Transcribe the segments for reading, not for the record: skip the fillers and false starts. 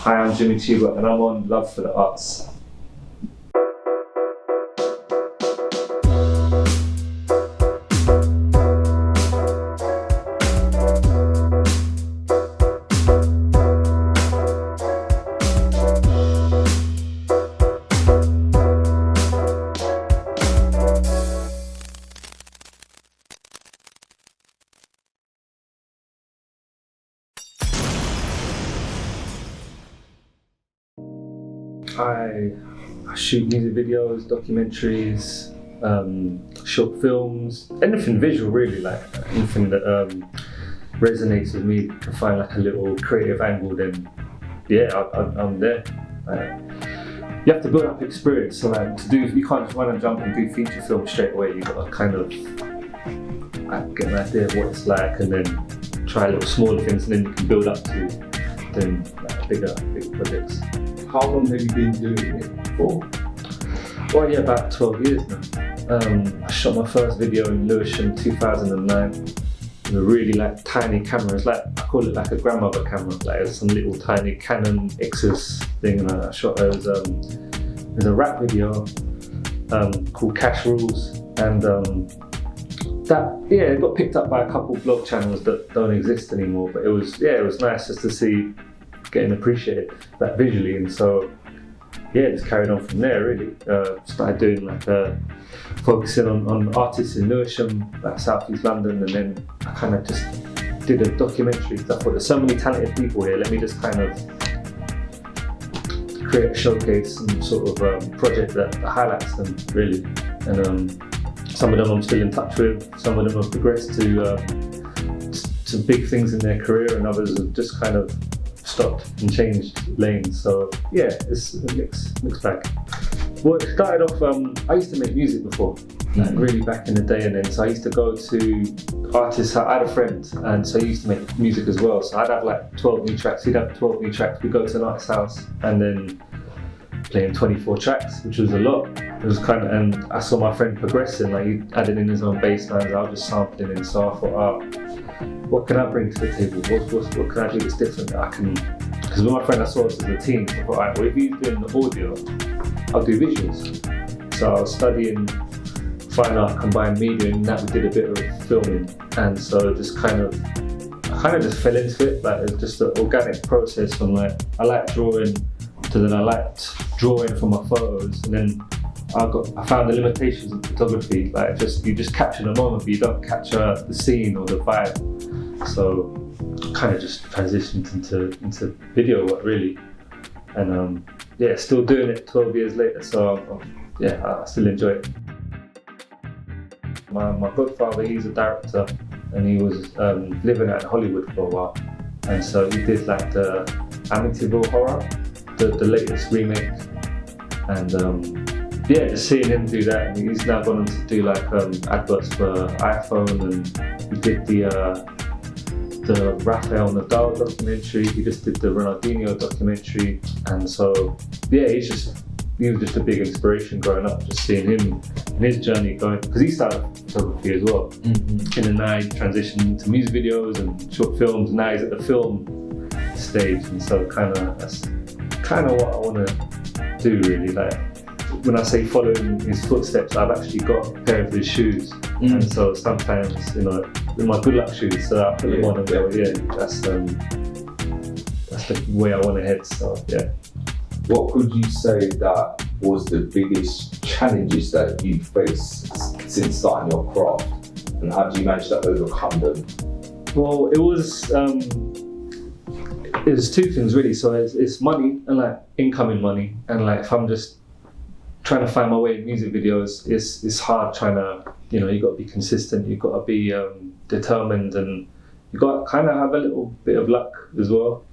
Hi, I'm Jimmy Chiba and I'm on Love for the Arts. I shoot music videos, documentaries, short films, anything visual really, like anything that resonates with me, to find like a little creative angle, then yeah, I'm there. You have to build up experience, so like you can't just run and jump and do feature film straight away. You've got to kind of get an idea of what it's like and then try little smaller things, and then you can build up to then like bigger projects. How long have you been doing it for? Well, yeah, about 12 years now. I shot my first video in Lewisham in 2009 with a really like tiny camera. It's like, I call it like a grandmother camera. Like it was some little tiny Canon Xus thing, and I shot there's a rap video called Cash Rules, and it got picked up by a couple blog channels that don't exist anymore. But it was nice just to see getting appreciated that visually, and so just carried on from there really. Started doing like focusing on artists in Lewisham, like South East London, and then I kind of just did a documentary because I thought there's so many talented people here, let me just kind of create a showcase and sort of project that highlights them really. And some of them I'm still in touch with, some of them have progressed to big things in their career, and others have just kind of stopped and changed lanes. So yeah, it's a mixed bag. Well, it started off, I used to make music before, like really back in the day, and then so I used to go to artists. I had a friend, and so he used to make music as well. So I'd have like 12 new tracks, he'd have 12 new tracks. We'd go to an artist's house and then playing 24 tracks, which was a lot. It was kind of, and I saw my friend progressing, like he added in his own bass lines, I was just sampling in, so I thought, what can I bring to the table? What can I do that's different that I can, because with my friend I saw us as a team, so I thought, alright, well if he's doing the audio, I'll do visuals. So I was studying fine art, combined media, and that we did a bit of filming, and so I kind of just fell into it. Like it was just an organic process from like, I liked drawing, to then I liked drawing from my photos, and then I found the limitations of photography. Like you just capture the moment, but you don't capture the scene or the vibe. So kind of just transitioned into video work really, and still doing it 12 years later. So I still enjoy it. My godfather, he's a director, and he was living out in Hollywood for a while, and so he did like the Amityville Horror, the latest remake, and just seeing him do that, and he's now gone on to do like adverts for iPhone, and he did the Rafael Nadal documentary, he just did the Ronaldinho documentary, and so he was just a big inspiration growing up, just seeing him and his journey going, because he started photography as well, and then now he transitioned into music videos and short films, and now he's at the film stage, and so that's kind of what I want to do really. Like when I say following his footsteps, I've actually got a pair of his shoes, and so sometimes, in my good luck shoes, so I put them on and go, that's the way I want to head. So yeah. What could you say that was the biggest challenges that you faced since starting your craft, and how do you manage to overcome them? Well, it was two things really. So it's money, and like incoming money, and like if I'm just trying to find my way in music videos, it's hard trying to, you got to be consistent, you've got to be determined, and you got to kind of have a little bit of luck as well.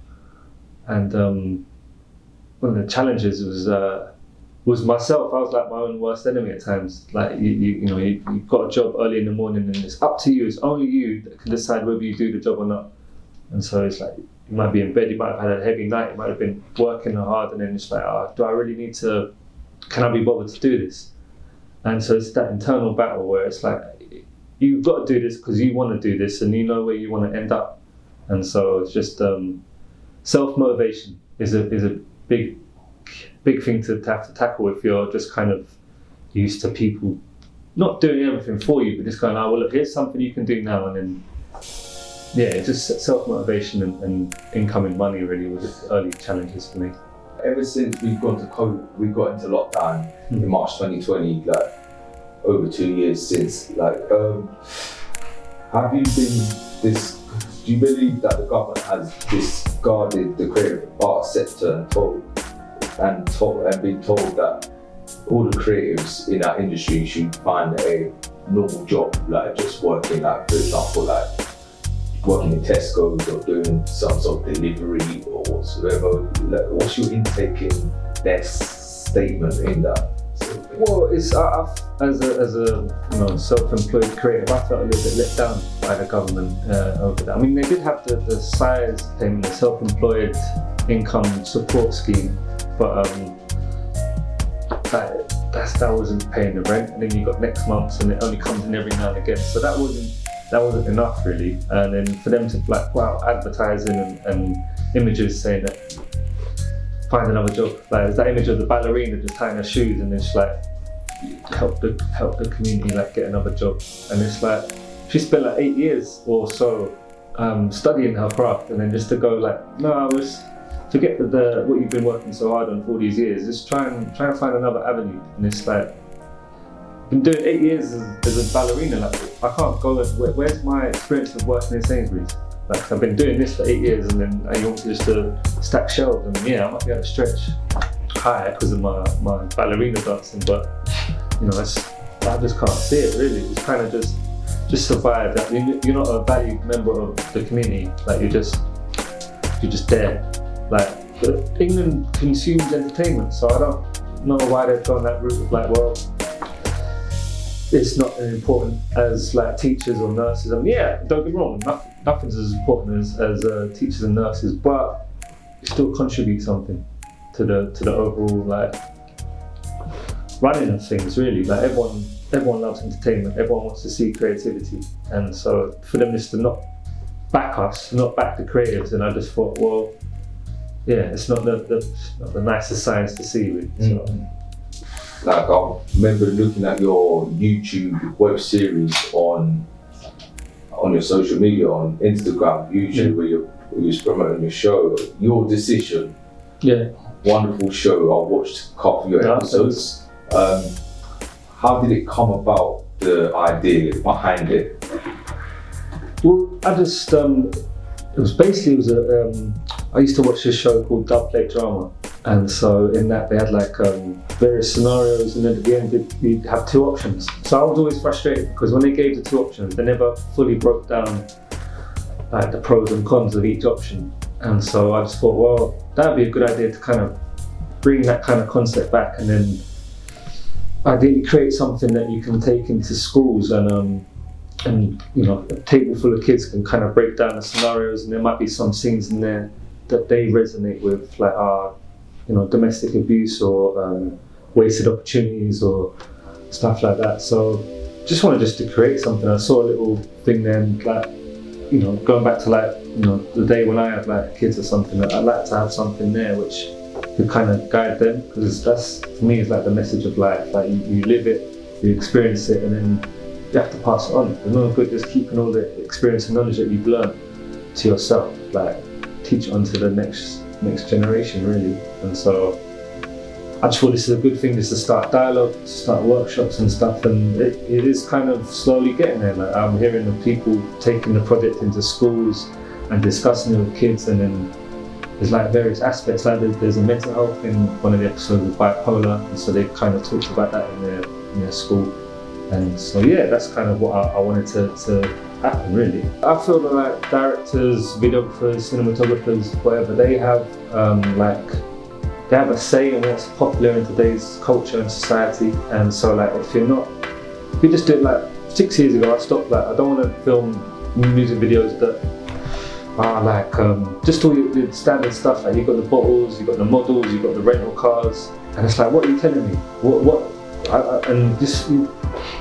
And one of the challenges was myself. I was like my own worst enemy at times. Like you've got a job early in the morning, and it's up to you. It's only you that can decide whether you do the job or not. And so it's like you might be in bed, you might have had a heavy night, you might have been working hard, and then it's like, do I really need to? Can I be bothered to do this? And so it's that internal battle where it's like you've got to do this because you want to do this, and you know where you want to end up. And so it's just self-motivation is a big thing to have to tackle if you're just kind of used to people not doing everything for you, but just going, oh well, look, here's something you can do now, and then it's just self-motivation and incoming money really were the early challenges for me. Ever since we've gone to COVID, we got into lockdown in March 2020, like over 2 years since. Like, have you been do you believe that the government has discarded the creative arts sector and been told that all the creatives in our industry should find a normal job, like just working, like for example, like working in Tesco's or doing some sort of delivery or whatsoever? Like, what's your intake in their statement in that? Well, it's as a self-employed creative, I felt a little bit let down by the government over that. I mean, they did have the SIRES payment, the self-employed income support scheme, but that wasn't paying the rent, and then you got next month's, and it only comes in every now and again. So that wasn't enough really. And then for them to like put out advertising and images saying that find another job. Like there's that image of the ballerina just tying her shoes and then she's like help the community like get another job. And it's like she spent like 8 years or so studying her craft, and then just to go like, no, I was forget the what you've been working so hard on for all these years. Just try and find another avenue. And it's like, I've been doing 8 years as a ballerina. Like I can't go. Where's my experience of working in Sainsbury's? Like I've been doing this for 8 years, and then you want me just to stack shelves, and I might be able to stretch higher because of my ballerina dancing, but I just can't see it really. It's kind of just survive. That you're not a valued member of the community. Like you're just there. Like England consumes entertainment, so I don't know why they've gone that route of like, well, it's not as important as like teachers or nurses. I mean, don't get me wrong, nothing's as important as teachers and nurses, but you still contribute something to the overall like running of things really. Like everyone loves entertainment, everyone wants to see creativity, and so for them just to not back us, not back the creatives, and I just thought, well, it's not the nicest signs to see really. So. Like I remember looking at your YouTube web series on your social media, on Instagram, YouTube, where you was promoting your show, Your Decision. Yeah. Wonderful show. I watched a couple of your episodes. How did it come about, the idea behind it? Well, I just I used to watch this show called Dub Plate Drama, and so in that they had like various scenarios, and then at the end you'd have two options. So I was always frustrated because when they gave the two options, they never fully broke down like the pros and cons of each option. And so I just thought, well, that'd be a good idea to kind of bring that kind of concept back, and then ideally create something that you can take into schools, and a table full of kids can kind of break down the scenarios, and there might be some scenes in there that they resonate with, like domestic abuse or wasted opportunities or stuff like that. So just wanted to create something. I saw a little thing then, like going back to like the day when I had like kids or something, I'd like to have something there which could kind of guide them, because that's for me is like the message of life. Like you live it, you experience it, and then you have to pass it on. There's no good just keeping all the experience and knowledge that you've learned to yourself. Like teach it on to the next generation really. And so I just thought this is a good thing, just to start dialogue, to start workshops and stuff, and it is kind of slowly getting there. Like I'm hearing of people taking the project into schools and discussing it with kids, and then there's like various aspects. Like there's a mental health in one of the episodes of bipolar, and so they kind of talked about that in their school. And so that's kind of what I wanted to happen really. I feel that like directors, videographers, cinematographers, whatever, they have they have a say in what's popular in today's culture and society. And so like if you just do it, like 6 years ago I stopped. Like I don't want to film music videos that are like just all the standard stuff. Like you've got the bottles, you've got the models, you've got the rental cars, and it's like, what are you telling me? And just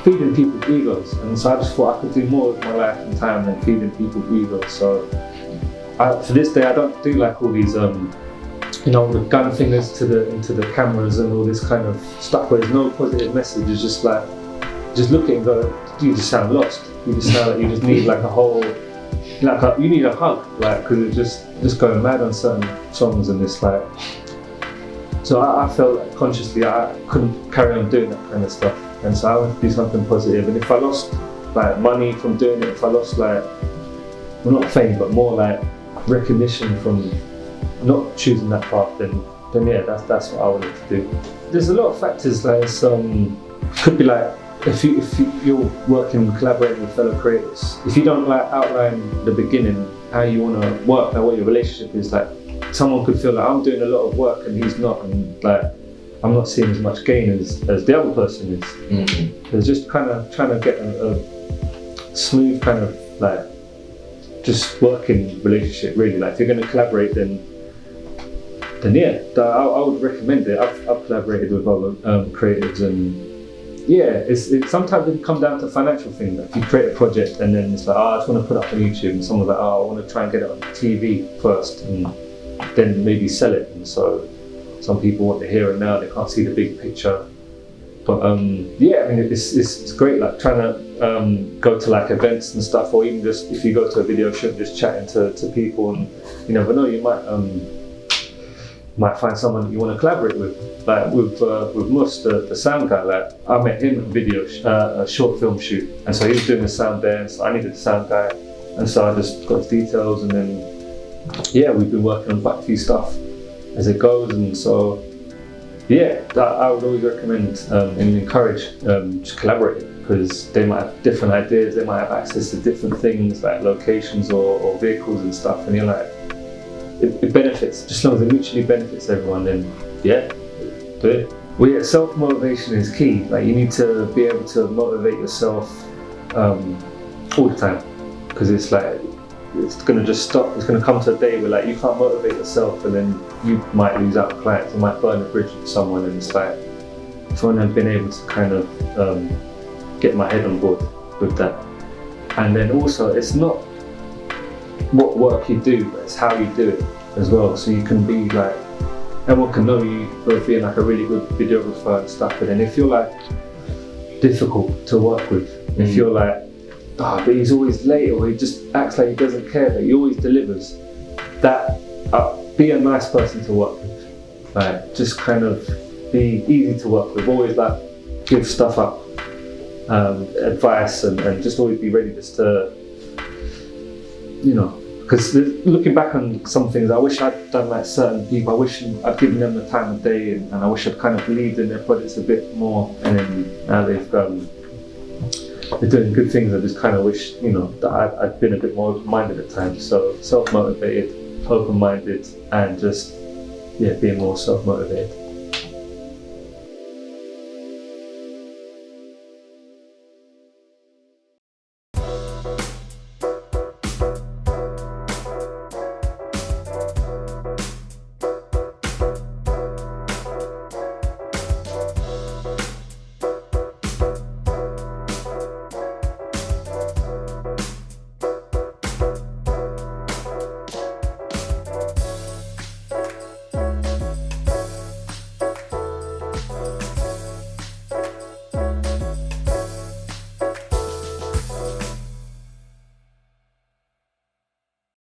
feeding people's egos. And so I just thought I could do more with my life and time than feeding people's egos. So to this day I don't do like all these you know, the gun fingers into the cameras and all this kind of stuff where there's no positive message. It's just like, just look at it and go, you just sound lost. You just sound like you just need like a whole, you need a hug, like, because it's just going mad on certain songs, and it's like, so I felt like consciously I couldn't carry on doing that kind of stuff, and so I wanted to do something positive. And if I lost like money from doing it, if I lost like, well, not fame, but more like recognition from not choosing that path, then yeah, that's what I wanted to do. There's a lot of factors, like could be like, if you're working, collaborating with fellow creators, if you don't like outline the beginning, how you want to work, like what your relationship is, like someone could feel like I'm doing a lot of work and he's not, and like I'm not seeing as much gain as the other person is. Mm-hmm. It's just kind of trying to get a smooth kind of like just working relationship, really. Like if you're going to collaborate, then yeah, I would recommend it. I've collaborated with other creatives, and yeah, it's sometimes it can come down to financial things. Like if you create a project and then it's like, I just want to put it up on YouTube, and someone's like, I want to try and get it on TV first and then maybe sell it. And so some people want the here and now, they can't see the big picture. But yeah, I mean, it's great, like trying to go to like events and stuff, or even just if you go to a video shoot, just chatting to people, and you never know, you might find someone that you want to collaborate with. Like with Mus, the sound guy, like I met him at a short film shoot, and so he was doing the sound there, and so I needed the sound guy, and so I just got his details, and then yeah, we've been working on quite a few stuff as it goes. And so yeah, I would always recommend and encourage just collaborating, because they might have different ideas, they might have access to different things like locations or vehicles and stuff, and you're like, it benefits, just as long as it mutually benefits everyone, then yeah, do it. Well, yeah, self-motivation is key. Like you need to be able to motivate yourself all the time, because it's like, it's gonna just stop. It's gonna come to a day where like you can't motivate yourself, and then you might lose out on clients, you might burn a bridge with someone, and it's like, if only I've been able to kind of get my head on board with that. And then also, it's not what work you do, but it's how you do it as well. So you can be like, everyone can know you for being like a really good videographer and stuff, but then if you're like difficult to work with, if you're like, but he's always late, or he just acts like he doesn't care, but he always delivers, that be a nice person to work with. Like just kind of be easy to work with, always like give stuff up, advice, and just always be ready just to, you know, because looking back on some things, I wish I'd done like certain people, I wish I'd given them the time of day, and I wish I'd kind of believed in their projects a bit more, and then now they're doing good things. I just kind of wish, you know, that I'd been a bit more open-minded at times. So self-motivated, open-minded, and just, yeah, being more self-motivated.